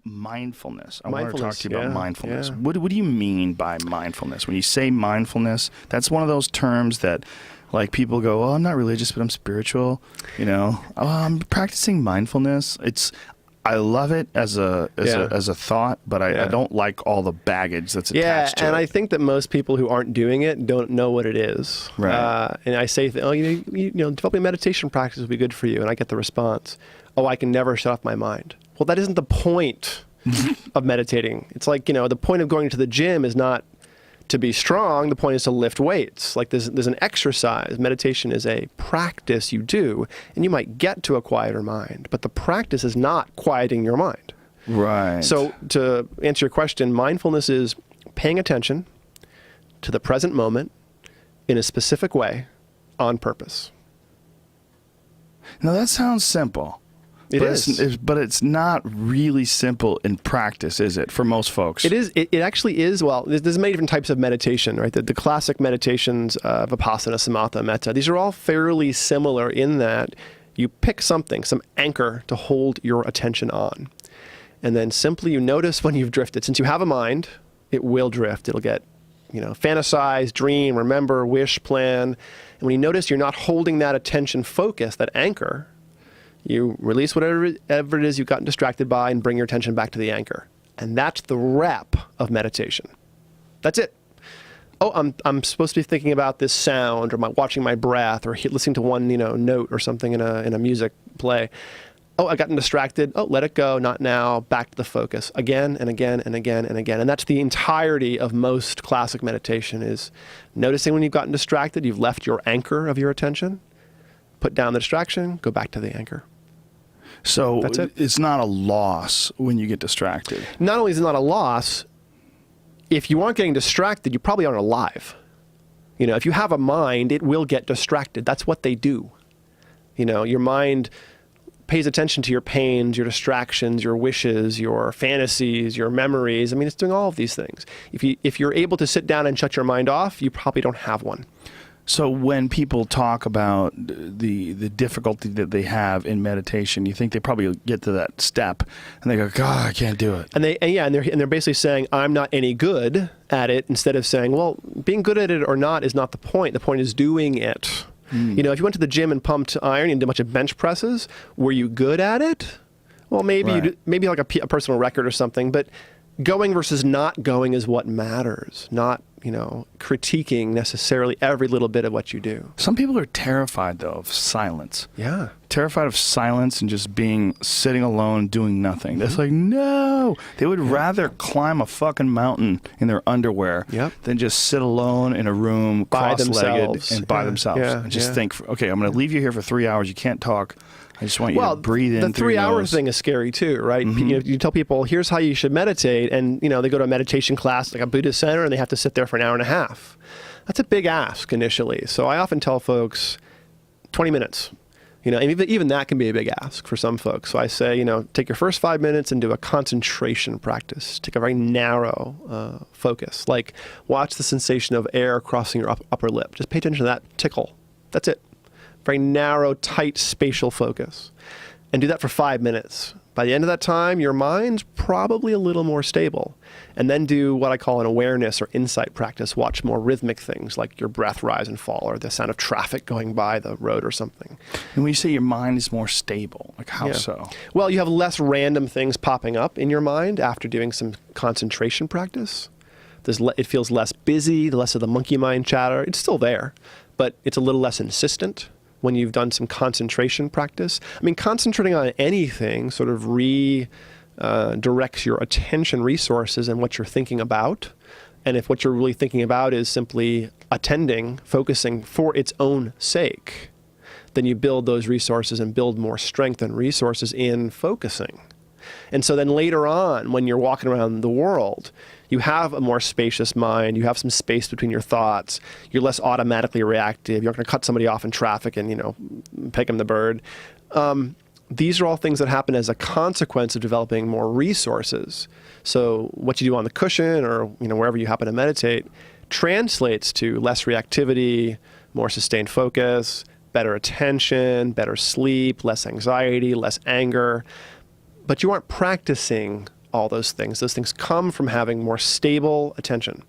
Mindfulness. I want to talk to you about mindfulness. Yeah. What do you mean by mindfulness? When you say mindfulness, that's one of those terms that, like, people go, "Oh, I'm not religious, but I'm spiritual." Oh, I'm practicing mindfulness. I love it as a thought, but I don't like all the baggage that's attached to it. Yeah, and I think that most people who aren't doing it don't know what it is. Right. And I say, developing a meditation practice would be good for you, and I get the response, "Oh, I can never shut off my mind." Well, that isn't the point of meditating. It's like, the point of going to the gym is not to be strong. The point is to lift weights. Like there's an exercise. Meditation is a practice you do, and you might get to a quieter mind, but the practice is not quieting your mind. Right. So to answer your question, mindfulness is paying attention to the present moment in a specific way on purpose. Now that sounds simple. It is. But it's not really simple in practice, is it, for most folks? It is. It actually is. Well, there's many different types of meditation, right? The classic meditations of Vipassana, Samatha, Metta, these are all fairly similar in that you pick something, some anchor to hold your attention on. And then simply you notice when you've drifted. Since you have a mind, it will drift. It'll get, fantasize, dream, remember, wish, plan. And when you notice you're not holding that attention focus, that anchor, you release whatever it is you've gotten distracted by and bring your attention back to the anchor. And that's the rep of meditation. That's it. Oh, I'm supposed to be thinking about this sound or watching my breath or listening to one note or something in a music play. Oh, I've gotten distracted. Oh, let it go. Not now. Back to the focus. Again and again and again and again. And that's the entirety of most classic meditation is noticing when you've gotten distracted, you've left your anchor of your attention, put down the distraction, go back to the anchor. So That's it. It's not a loss when you get distracted. Not only is it not a loss, if you aren't getting distracted, you probably aren't alive. If you have a mind, it will get distracted. That's what they do. Your mind pays attention to your pains, your distractions, your wishes, your fantasies, your memories. It's doing all of these things. If you're able to sit down and shut your mind off, you probably don't have one. So when people talk about the difficulty that they have in meditation, you think they probably get to that step and they go, "God, I can't do it." And they're basically saying, "I'm not any good at it," instead of saying, "Well, being good at it or not is not the point. The point is doing it." If you went to the gym and pumped iron and did a bunch of bench presses, were you good at it? Well, maybe Right. maybe like a personal record or something, but going versus not going is what matters, not critiquing necessarily every little bit of what you do. Some people are terrified, though, of silence. Yeah. Terrified of silence and just sitting alone, doing nothing. That's like, no. They would rather climb a fucking mountain in their underwear than just sit alone in a room, By cross-legged, themselves. and by themselves. And just think, okay, I'm going to leave you here for 3 hours. You can't talk. I just want you to breathe in through your the 3 hour nose. thing is scary too, right? You tell people, here's how you should meditate, and they go to a meditation class like a Buddhist center, and they have to sit there for an hour and a half. That's a big ask initially. So I often tell folks 20 minutes. And even that can be a big ask for some folks. So I say, take your first 5 minutes and do a concentration practice. Take a very narrow focus. Like watch the sensation of air crossing your upper lip. Just pay attention to that tickle. That's it. Very narrow, tight, spatial focus. And do that for 5 minutes. By the end of that time, your mind's probably a little more stable. And then do what I call an awareness or insight practice. Watch more rhythmic things like your breath rise and fall or the sound of traffic going by the road or something. And when you say your mind is more stable, like how so? Well, you have less random things popping up in your mind after doing some concentration practice. It feels less busy, less of the monkey mind chatter. It's still there, but it's a little less insistent when you've done some concentration practice. Concentrating on anything sort of directs your attention resources and what you're thinking about. And if what you're really thinking about is simply attending, focusing for its own sake, then you build those resources and build more strength and resources in focusing. And so then later on, when you're walking around the world, you have a more spacious mind, you have some space between your thoughts, you're less automatically reactive, you're not going to cut somebody off in traffic and, pick them the bird. These are all things that happen as a consequence of developing more resources. So what you do on the cushion or, wherever you happen to meditate translates to less reactivity, more sustained focus, better attention, better sleep, less anxiety, less anger. But you aren't practicing all those things. Those things come from having more stable attention.